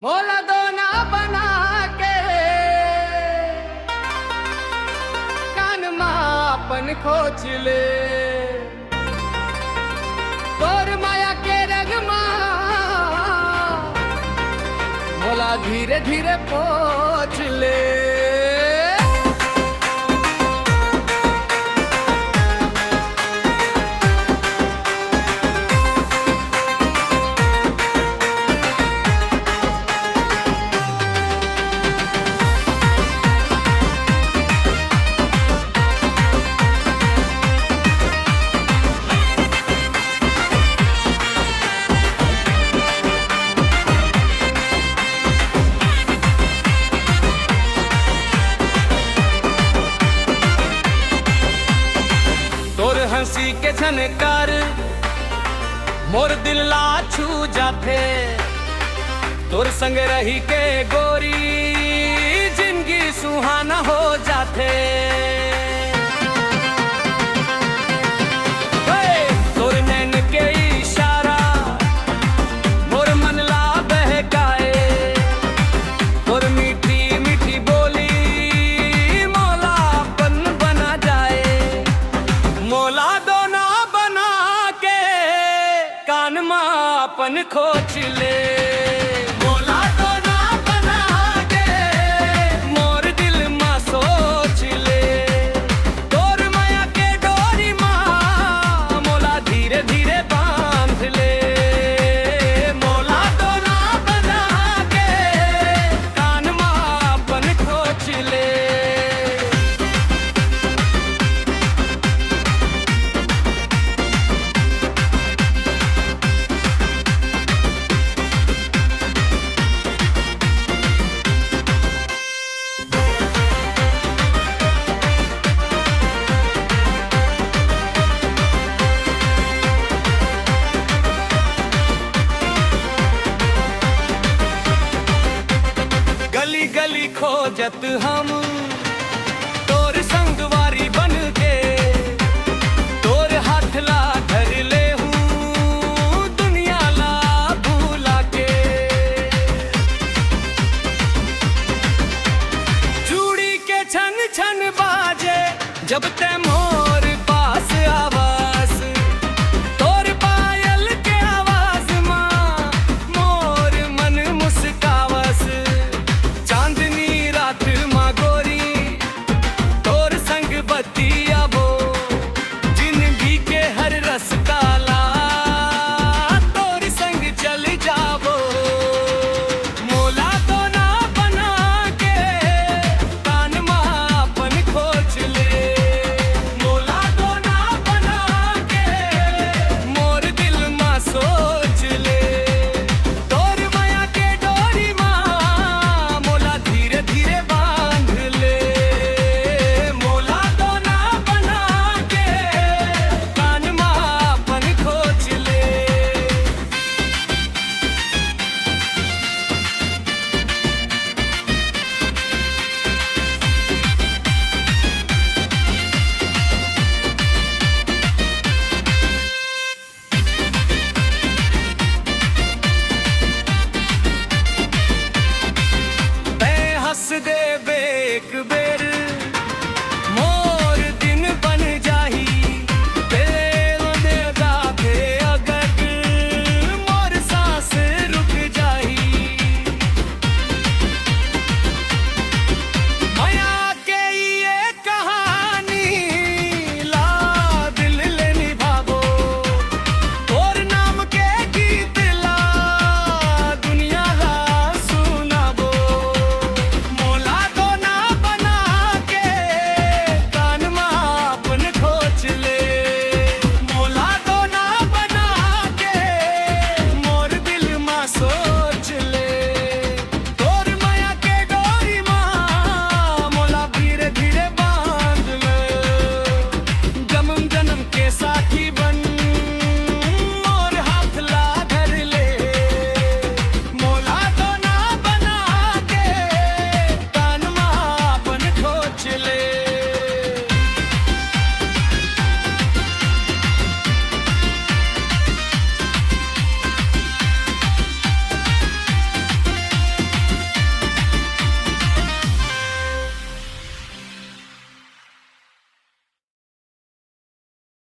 मोला दोना बना के कान मापन खोच ले तोर माया के रंग मोला धीरे धीरे पोछ ले। हंसी के झनकार मोर दिल ला छू जाथे तोर संग रही के गोरी जिंदगी सुहाना हो जाथे। तोर नैन के इशारा मोर मन ला बहकाए तोर मीठी मीठी बोली मोला अपन बना जाए। मोला दोना बना के कान मापन खोच ले। मोला दोना बना के मोर दिल मा सोच ले तोर माया के डोरी मा मोला धीरे धीरे बांध ले। मोला दोना बना के कान मापन खोच ले। गली गली खोजत हम तोर संगवारी बन के तोर हाथ ला धर ले हूँ दुनिया ला भूला के। चूड़ी के छन छन बाजे जब ते